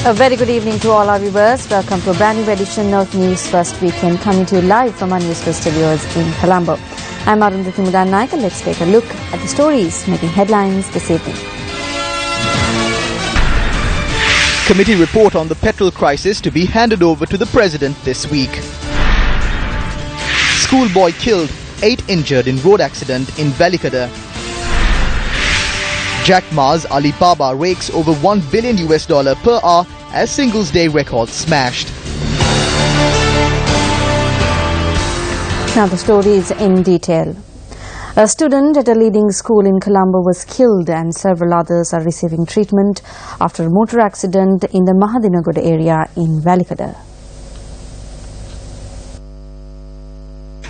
A very good evening to all our viewers. Welcome to a brand new edition of News First Weekend, coming to you live from our Newsfirst studios in Colombo. I'm Arundhati Mudannaika. Let's take a look at the stories making headlines this evening. Committee report on the petrol crisis to be handed over to the President this week. Schoolboy killed, 8 injured in road accident in Velikada. Jack Ma's Alibaba rakes over $1 billion per hour as Singles Day record smashed. Now the stories in detail. A student at a leading school in Colombo was killed and several others are receiving treatment after a motor accident in the Mahadinagoda area in Velikada.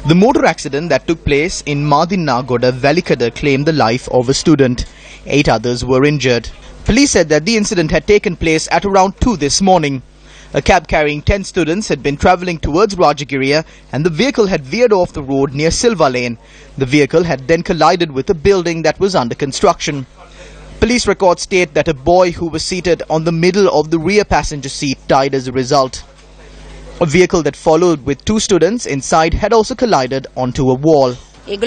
The motor accident that took place in Mahadinagoda, Velikada claimed the life of a student. 8 others were injured. Police said that the incident had taken place at around 2 this morning. A cab carrying 10 students had been travelling towards Rajagiriya and the vehicle had veered off the road near Silva Lane. The vehicle had then collided with a building that was under construction. Police records state that a boy who was seated on the middle of the rear passenger seat died as a result. A vehicle that followed with 2 students inside had also collided onto a wall. They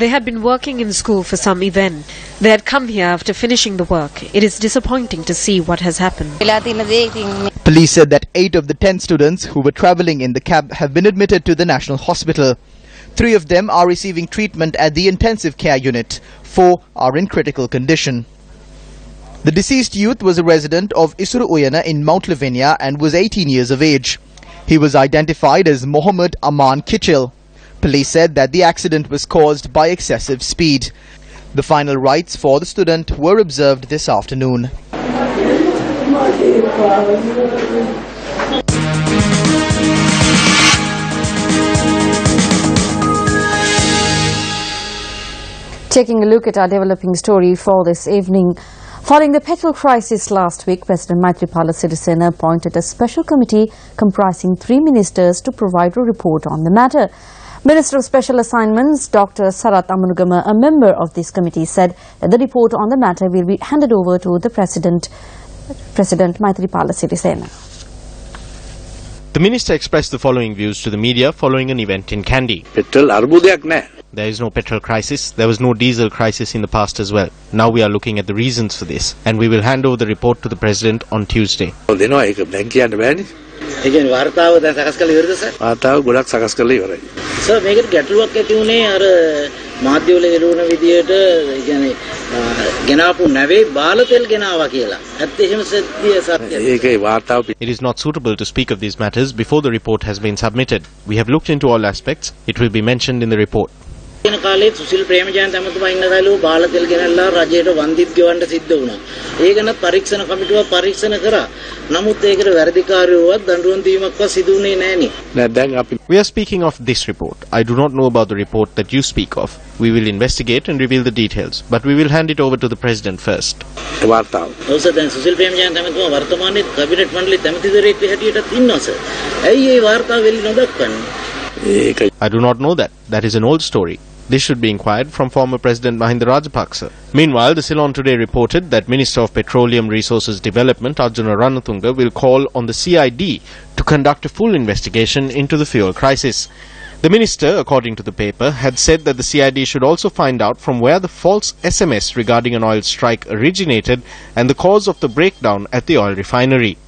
had been working in school for some event. They had come here after finishing the work. It is disappointing to see what has happened. Police said that 8 of the 10 students who were travelling in the cab have been admitted to the National Hospital. 3 of them are receiving treatment at the intensive care unit. 4 are in critical condition. The deceased youth was a resident of Isuru Uyana in Mount Lavinia and was 18 years of age. He was identified as Mohammed Aman Kichil. Police said that the accident was caused by excessive speed. The final rites for the student were observed this afternoon. Taking a look at our developing story for this evening. Following the petrol crisis last week, President Maithripala Sirisena appointed a special committee comprising 3 ministers to provide a report on the matter. Minister of Special Assignments, Dr. Sarath Amunugama, a member of this committee, said that the report on the matter will be handed over to the President Maithripala Sirisena. The minister expressed the following views to the media following an event in Kandy. There is no petrol crisis. There was no diesel crisis in the past as well. Now we are looking at the reasons for this, and we will hand over the report to the President on Tuesday. Sir, make it get work at Une or Madhula Iruna Vidiata, Genapu Nave, Balatel Genawa Kila. It is not suitable to speak of these matters before the report has been submitted. We have looked into all aspects. It will be mentioned in the report. Susil Premajan Tamatubanga, Balatel Genella, Rajeta, Vandip Gavanda Siduna. Egana Parixana Kamitua, Parixana Kara, Namuteka, Verdikaru, Dandrundi Maka Siduni Nani. We are speaking of this report. I do not know about the report that you speak of. We will investigate and reveal the details, but we will hand it over to the President first. Also, then Susil Premajan Tamatua, Vartamani, Cabinet Mandli, Tamatidari, Hatiata Tinnosa. Ay Varta will know that. I do not know that. That is an old story. This should be inquired from former President Mahinda Rajapaksa. Meanwhile, the Ceylon today reported that Minister of Petroleum Resources Development Arjuna Ranatunga will call on the CID to conduct a full investigation into the fuel crisis. The minister, according to the paper, had said that the CID should also find out from where the false SMS regarding an oil strike originated and the cause of the breakdown at the oil refinery.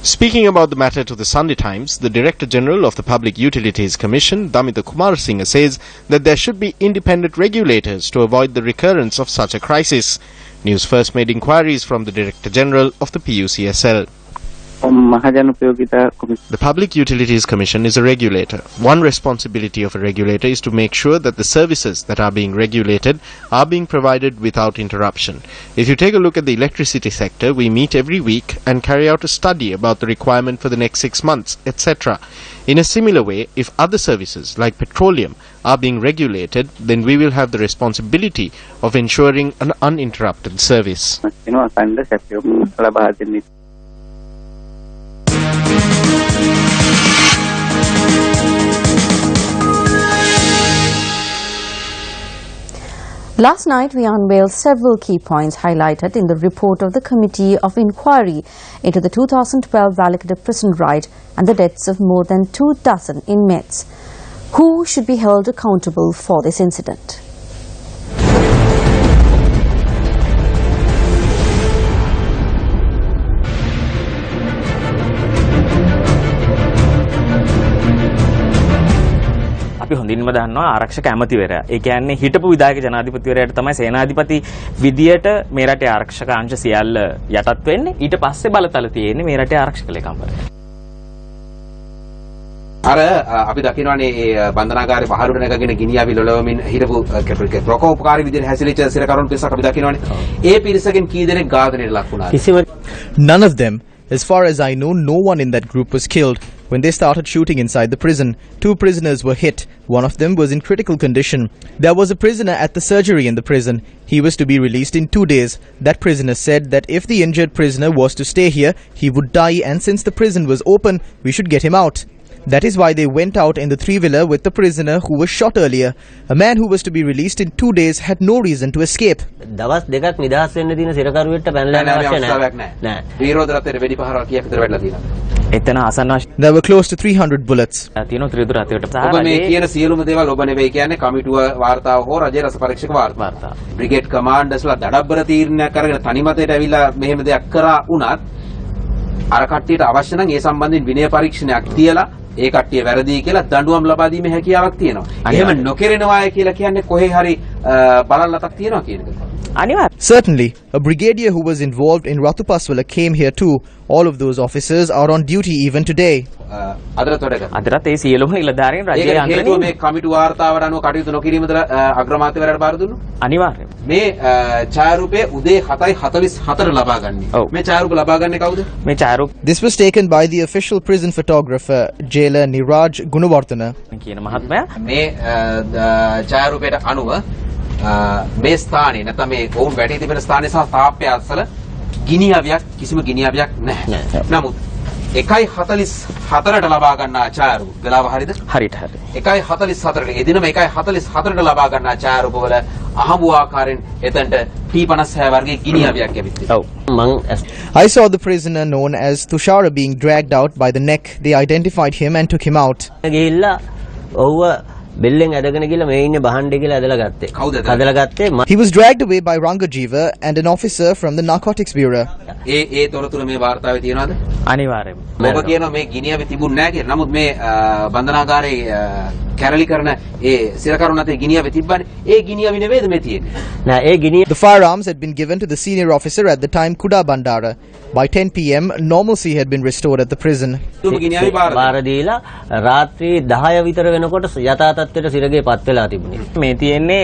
Speaking about the matter to the Sunday Times, the Director General of the Public Utilities Commission, Damita Kumarasinghe, says that there should be independent regulators to avoid the recurrence of such a crisis. News First made inquiries from the Director General of the PUCSL. The Public Utilities Commission is a regulator. One responsibility of a regulator is to make sure that the services that are being regulated are being provided without interruption. If you take a look at the electricity sector, we meet every week and carry out a study about the requirement for the next 6 months, etc. In a similar way, if other services like petroleum are being regulated, then we will have the responsibility of ensuring an uninterrupted service. Last night, we unveiled several key points highlighted in the report of the Committee of Inquiry into the 2012 Valakada prison riot and the deaths of more than 24 inmates. Who should be held accountable for this incident? අපි හොඳින්ම දන්නවා ආරක්ෂක ඇමතිවරයා. ඒ කියන්නේ හිටපු විධායක ජනාධිපතිවරයාට තමයි සේනාධිපති විදියට මේ රටේ ආරක්ෂක අංශ සියල්ල යටත් වෙන්නේ. ඊට පස්සේ බලතල තියෙන්නේ මේ රටේ ආරක්ෂක ලේකම්වරයා. අර අපි දකිනවානේ මේ බන්ධනාගාරේ පහළට නැගගෙන ගිනියාවි ලොලවමින් හිටපු ප්‍රකෝපකාරී විදිහට හැසිරෙච්ච සිරකරුන් පිරිසක් අපි දකිනවානේ. ඒ පිරිසකින් කී දෙනෙක් ඝාතනයට ලක් වුණාද? None of them. As far as I know, no one in that group was killed. When they started shooting inside the prison, 2 prisoners were hit. One of them was in critical condition. There was a prisoner at the surgery in the prison. He was to be released in 2 days. That prisoner said that if the injured prisoner was to stay here, he would die, and since the prison was open, we should get him out. That is why they went out in the 3-wheeler with the prisoner who was shot earlier. A man who was to be released in 2 days had no reason to escape. දවස් දෙකක් නිදහස් වෙන්න තියෙන සිරකරුවෙක්ට පැනලා යන්න අවශ්‍ය නැහැ. නෑ. විරෝධ රථයේ වෙඩි පහරවල් කීයක් විතර වැටලා තියෙනවද? එතන අසන්නවශ්‍ය There were close to 300 bullets. තියෙනවා ත්‍රිදුර රථයට. ඔබ මේ කියන සියලුම දේවල් ඔබ නෙවෙයි කියන්නේ කමිටුව වාර්තාව හෝ රජයේ රස පරීක්ෂක වාර්තාව. බ්‍රිගේඩ් කමාන්ඩර්ස්ලා දඩබ්බර තීරණයක් අරගෙන තනිමතයට ඇවිල්ලා මෙහෙම දෙයක් කරා වුණත් අර කට්ටියට අවශ්‍ය නම් ඒ සම්බන්ධයෙන් විනය පරීක්ෂණයක් තියලා ඒ කට්ටිය වැරදි කියලා දඬුවම් ලබා දීමේ හැකියාවක් තියෙනවා. එහෙම නොකරනවාය කියලා කියන්නේ කොහේ හරි බලල්ලතක් තියෙනවා කියන එක. Certainly, a brigadier who was involved in Rathupaswala came here too. All of those officers are on duty even today. අදටත් ඒ සියලුම නිලධාරීන් රජයේ අංගනේ මේ කමිටු වාර්තාවට අනුව කටයුතු නොකිරීමද අග්‍රාමාත්‍යවරයාට බාර දුන්නු? අනිවාර්යයෙන්. මේ ඡායාරූපය උදේ 7:44 ලබා ගන්නේ. මේ ඡායාරූප ලබා ගන්නේ කවුද? මේ ඡායාරූප This was taken by the official prison photographer, jailer Niraj Gunawardhana. කියන මහත්මයා මේ ඡායාරූපයට අනුව මේ ස්ථානයේ නැත්නම් මේ වුන් වැටි තිබෙන ස්ථානයේ සහ තාප්පය අසල ගිනියවියක් කිසිම ගිනියවියක් නැහැ. නමුත් 1:44ට ලබා ගන්නා ඡායාරූප වෙලාව හරියද? හරියට හරි. 1:44ට එදිනම 1:44ට ලබා ගන්නා ඡායාරූපවල අහඹු ආකාරයෙන් එතනට T56 වර්ගයේ ගිනියවියක් ඇවිත් මං I saw the prisoner known as Tushara being dragged out by the neck. They identified him and took him out. ගිහිල්ලා ඔව්ව බෙල්ලෙන් ඇදගෙන ගිහලා මේ ඉන්නේ බහන්ඩේ කියලා ඇදලා ගත්තේ. කවුද ඇදලා ගත්තේ? He was dragged away by Rangajiva and an officer from the Narcotics Bureau. ඒ තොරතුරු මේ වාර්තාවේ තියෙනවද? අනිවාර්යයෙන්ම. ඔබ කියනවා මේ ගිනියවි තිබුණ නැහැ කියලා. නමුත් මේ බන්ධනාගාරයේ කැරලි කරන ඒ සිරකරුන් අතේ ගිනියවි තිබ්බනේ. ඒ ගිනියවි නෙවෙයිද මේ තියෙන්නේ? නෑ ඒ ගිනිය The firearms had been given to the senior officer at the time, Kuda Bandara. By 10 p.m, normalcy had been restored at the prison. ගිනියවි බාර දීලා රාත්‍රී 10 විතර වෙනකොට යථා තත්ත්වයට සිරගේ පත් වෙලා තිබුණේ. මේ තියෙන්නේ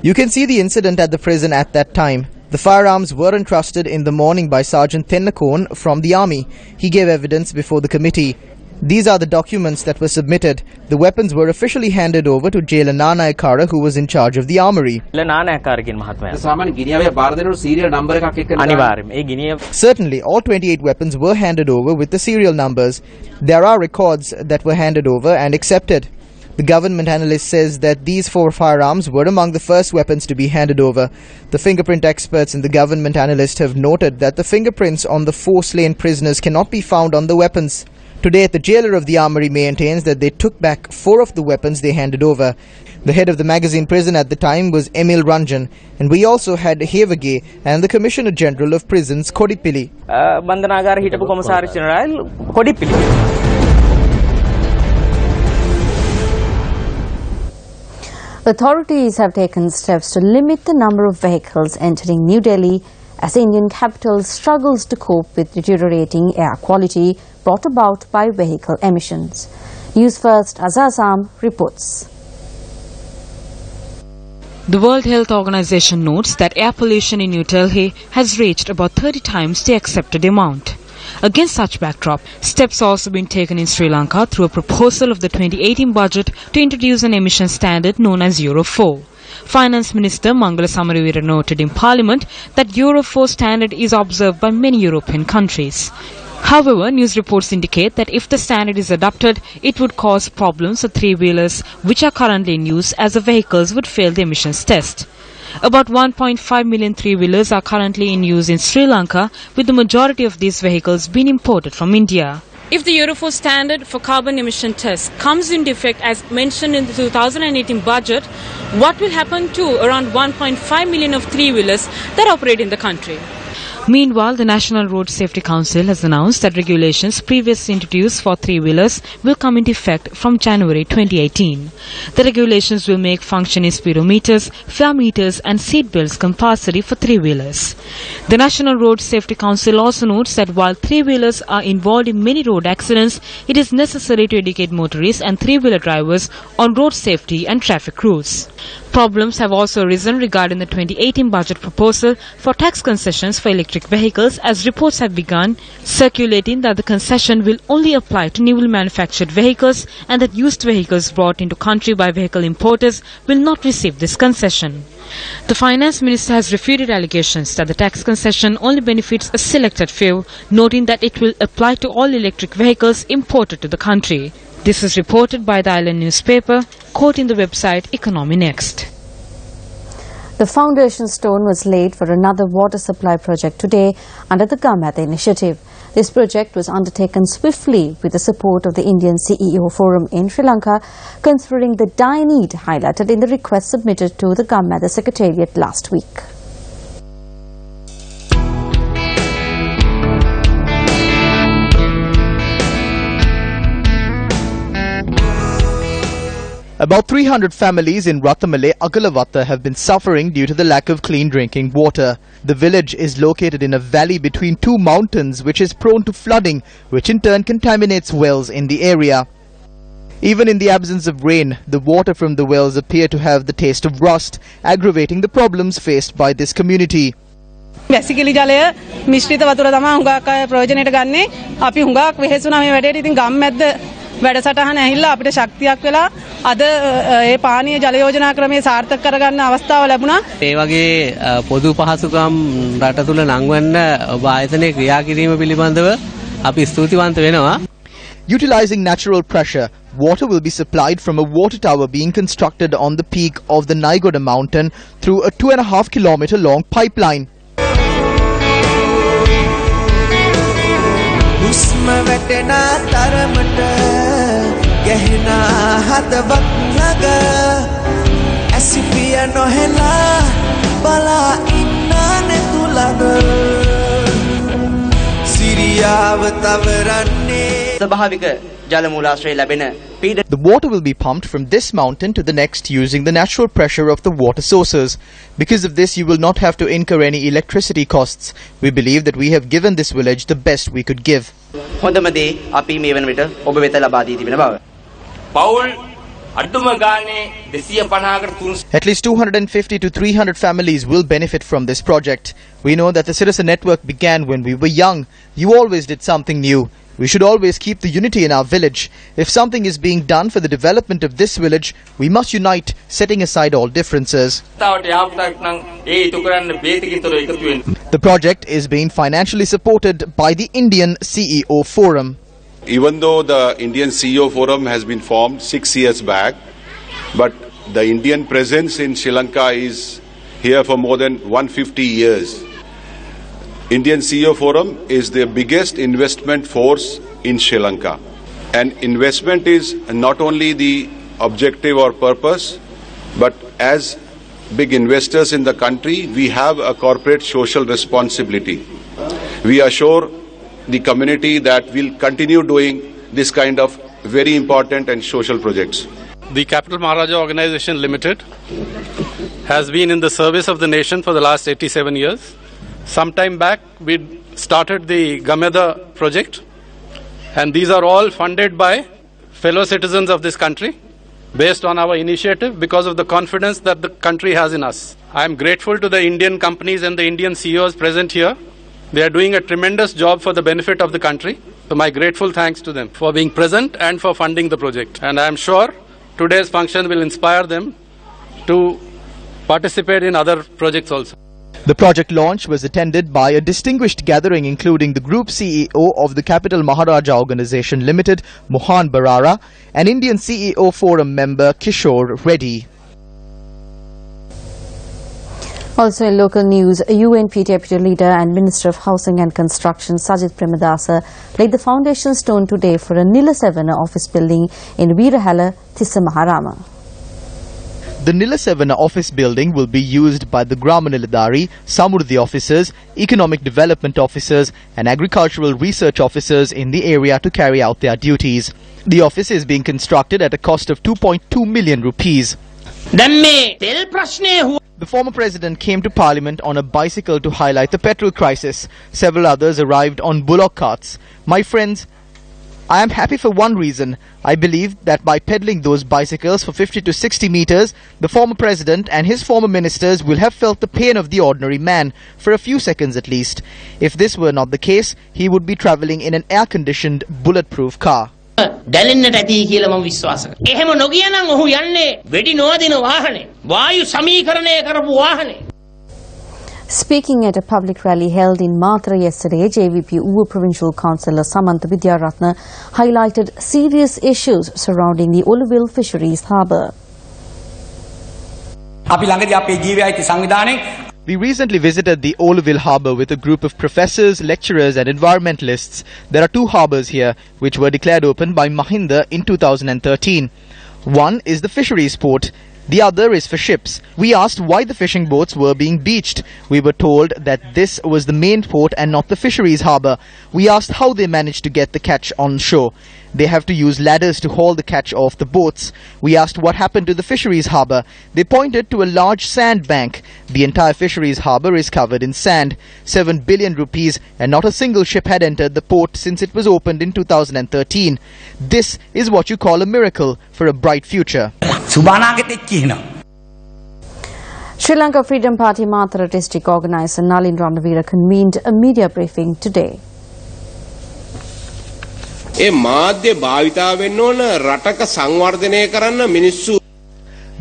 You can see the incident at the prison at that time. The firearms were entrusted in the morning by Sergeant Tennakon from the army. He gave evidence before the committee. These are the documents that were submitted. The weapons were officially handed over to jailer Nanayakara, who was in charge of the armory. Nanayakkara කියන මහත්මයා. සාමාන්‍ය ගිනියවිය බාර දෙනකොට serial number එකක් එක්ක අනිවාර්යයෙන්ම. ඒ ගිනිය Certainly, all 28 weapons were handed over with the serial numbers. There are records that were handed over and accepted. The government analyst says that these 4 firearms were among the first weapons to be handed over. The fingerprint experts and the government analyst have noted that the fingerprints on the 4 slain prisoners cannot be found on the weapons. Today, the jailer of the armory maintains that they took back 4 of the weapons they handed over. The head of the magazine prison at the time was Emil Ranjan, and we also had Hevage and the Commissioner General of Prisons, Kodipili. බන්ධනාගාර හිටපු කොමසාරිස් general කොඩිපිලි. Authorities have taken steps to limit the number of vehicles entering New Delhi as the Indian capital struggles to cope with deteriorating air quality brought about by vehicle emissions. Newsfirst Azazam reports. The World Health Organization notes that air pollution in New Delhi has reached about 30 times the accepted amount. Against such backdrop, steps are also been taken in Sri Lanka through a proposal of the 2018 budget to introduce an emission standard known as Euro 4. Finance Minister Mangala Samaraweera noted in Parliament that Euro 4 standard is observed by many European countries. However, news reports indicate that if the standard is adopted, it would cause problems for 3-wheelers which are currently in use as the vehicles would fail the emissions test. About 1.5 million three-wheelers are currently in use in Sri Lanka, with the majority of these vehicles being imported from India. If the Euro 4 standard for carbon emission tests comes into effect as mentioned in the 2018 budget, what will happen to around 1.5 million of three-wheelers that operate in the country? Meanwhile, the National Road Safety Council has announced that regulations previously introduced for three-wheelers will come into effect from January 2018. The regulations will make functioning speedometers, fare meters and seat belts compulsory for three-wheelers. The National Road Safety Council also notes that while three-wheelers are involved in many road accidents, it is necessary to educate motorists and three-wheeler drivers on road safety and traffic rules. Problems have also arisen regarding the 2018 budget proposal for tax concessions for electric vehicles, as reports have begun circulating that the concession will only apply to newly manufactured vehicles and that used vehicles brought into country by vehicle importers will not receive this concession. The Finance Minister has refuted allegations that the tax concession only benefits a selected few, noting that it will apply to all electric vehicles imported to the country. This is reported by the Island newspaper, quoting the website Economy Next. The foundation stone was laid for another water supply project today under the Gamatha initiative. This project was undertaken swiftly with the support of the Indian CEO Forum in Sri Lanka, considering the dire need highlighted in the request submitted to the Gamatha Secretariat last week. About 300 families in Rathamale, Agalavatta have been suffering due to the lack of clean drinking water. The village is located in a valley between two mountains which is prone to flooding, which in turn contaminates wells in the area. Even in the absence of rain, the water from the wells appear to have the taste of rust, aggravating the problems faced by this community. වැසිකිලි ජලය මිශ්‍රිත වතුර තමයි හුඟක් අය ප්‍රයෝජනෙට ගන්නෙ. අපි හුඟක් වෙහෙසුණා මේ වැඩේට. ඉතින් ගම්මැද්ද වැඩසටහන ඇහිලා අපිට ශක්තියක් වෙලා අද ඒ පානීය ජල යෝජනා ක්‍රමයේ සාර්ථක කරගන්න අවස්ථාව ලැබුණා. ඒ වගේ පොදු පහසුකම් රට තුල නංවන්න ඔබ ආයතනයේ ක්‍රියා කිරීම පිළිබඳව අපි ස්තුතිවන්ත වෙනවා. Utilizing natural pressure, water will be supplied from a water tower being constructed on the peak of the Naigoda mountain through a 2.5 kilometer long pipeline. The water will be pumped from this mountain to the next using the natural pressure of the water sources. Because of this, you will not have to incur any electricity costs. We believe that we have given this village the best we could give. At least 250 to 300 families will benefit from this project. We know that the Citizen Network began when we were young. You always did something new. We should always keep the unity in our village. If something is being done for the development of this village, we must unite, setting aside all differences. The project is being financially supported by the Indian CEO Forum. Even though the Indian CEO Forum has been formed 6 years back, but the Indian presence in Sri Lanka is here for more than 150 years. Indian CEO Forum is the biggest investment force in Sri Lanka. And investment is not only the objective or purpose, but as big investors in the country, we have a corporate social responsibility. We assure the community that we'll continue doing this kind of very important and social projects. The Capital Maharaja Organization Limited has been in the service of the nation for the last 87 years. Some time back, we started the Gamatha project, and these are all funded by fellow citizens of this country based on our initiative because of the confidence that the country has in us. I am grateful to the Indian companies and the Indian CEOs present here. They are doing a tremendous job for the benefit of the country. So my grateful thanks to them for being present and for funding the project. And I am sure today's function will inspire them to participate in other projects also. The project launch was attended by a distinguished gathering including the Group CEO of the Capital Maharaja Organization Limited, Mohan Barara, and Indian CEO Forum member Kishore Reddy. Also in local news, UNP Deputy Leader and Minister of Housing and Construction Sajid Premadasa laid the foundation stone today for a Nila Sevana office building in Veerahala, Thissa Maharama. The Nila Sevana office building will be used by the Grama Niladari, Samurdhi officers, economic development officers and agricultural research officers in the area to carry out their duties. The office is being constructed at a cost of 2.2 million rupees. The former president came to Parliament on a bicycle to highlight the petrol crisis. Several others arrived on bullock carts. My friends, I am happy for one reason. I believe that by peddling those bicycles for 50 to 60 meters, the former president and his former ministers will have felt the pain of the ordinary man, for a few seconds at least. If this were not the case, he would be travelling in an air-conditioned, bulletproof car. දැනෙන්නට ඇති කියලා මම විශ්වාස කරනවා. එහෙම නොගිය නම් ඔහු යන්නේ වෙඩි නොවදින වාහනේ. වායු සමීකරණය කරපු වාහනේ. Speaking at a public rally held in Matra yesterday, JVP Uva Provincial Councillor Samantha Vidyaratna highlighted serious issues surrounding the Alluvial Fisheries Harbour. We recently visited the Alluvial Harbour with a group of professors, lecturers and environmentalists. There are two harbours here, which were declared open by Mahinda in 2013. One is the Fisheries port. The other is for ships. We asked why the fishing boats were being beached. We were told that this was the main port and not the Fisheries harbour. We asked how they managed to get the catch on shore. They have to use ladders to haul the catch off the boats. We asked what happened to the Fisheries harbour. They pointed to a large sand bank. The entire Fisheries harbour is covered in sand. 7 billion rupees and not a single ship had entered the port since it was opened in 2013. This is what you call a miracle for a bright future. Sri Lanka Freedom Party Matra district organizer Nalin Ranavira convened a media briefing today. The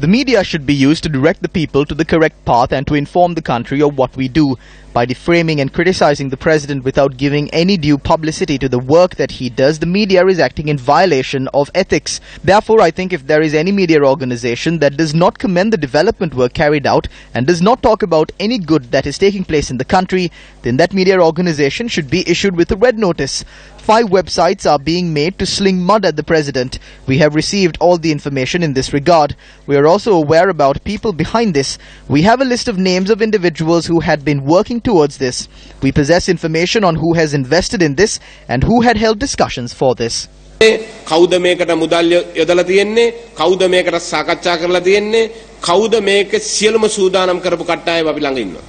media should be used to direct the people to the correct path and to inform the country of what we do. By defaming and criticizing the president without giving any due publicity to the work that he does, the media is acting in violation of ethics. Therefore, I think if there is any media organization that does not commend the development work carried out and does not talk about any good that is taking place in the country, then that media organization should be issued with a red notice. 5 websites are being made to sling mud at the president. We have received all the information in this regard. We are also aware about people behind this. We have a list of names of individuals who had been working towards this. We possess information on who has invested in this and who had held discussions for this. කවුද මේකට මුදල් යොදලා තියෙන්නේ කවුද මේකට සාකච්ඡා කරලා තියෙන්නේ කවුද මේක සියලුම සූදානම් කරපු කට්ටායම අපි ළඟ ඉන්නවා.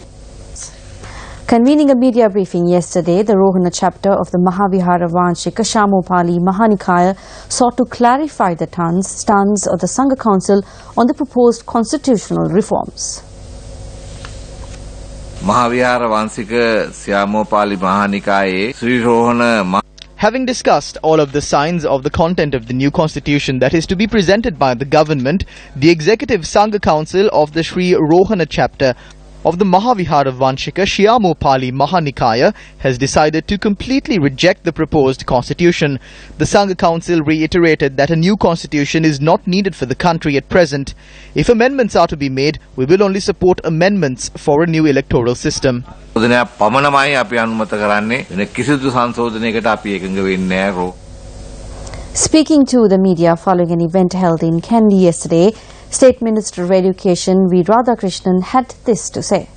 Convening a media briefing yesterday, the Rohana chapter of the Mahavihara Vanshika Shamopali Mahanikaya sought to clarify the stance of the Sangha Council on the proposed constitutional reforms. Mahavihara Vanshika Shamopali Mahanikaye Sri Rohana. Having discussed all of the signs of the content of the new constitution that is to be presented by the government, the Executive Sangha Council of the Sri Rohana chapter of the Mahavihara Vanshika Shyamopali Mahanikaya has decided to completely reject the proposed constitution. The Sangha Council reiterated that a new constitution is not needed for the country at present. If amendments are to be made, we will only support amendments for a new electoral system. Speaking to the media following an event held in Kandy yesterday, State Minister of Education V. Radhakrishnan had this to say.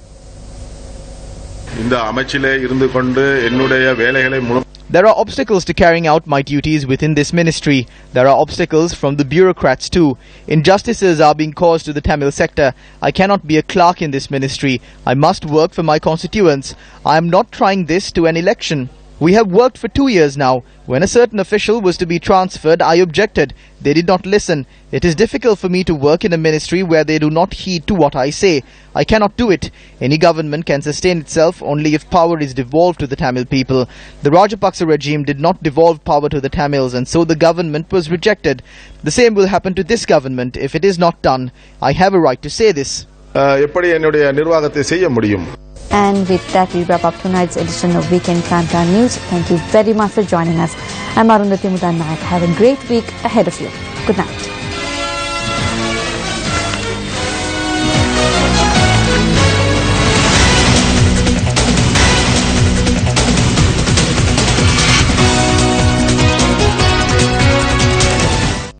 There are obstacles to carrying out my duties within this ministry. There are obstacles from the bureaucrats too. Injustices are being caused to the Tamil sector. I cannot be a clerk in this ministry. I must work for my constituents. I am not trying this to an election. We have worked for 2 years now. When a certain official was to be transferred, I objected. They did not listen. It is difficult for me to work in a ministry where they do not heed to what I say. I cannot do it. Any government can sustain itself only if power is devolved to the Tamil people. The Rajapaksa regime did not devolve power to the Tamils, and so the government was rejected. The same will happen to this government if it is not done. I have a right to say this. And with that, we wrap up tonight's edition of Weekend Primetime News. Thank you very much for joining us. I'm Arundhati Mudan Nayak. Have a great week ahead of you. Good night.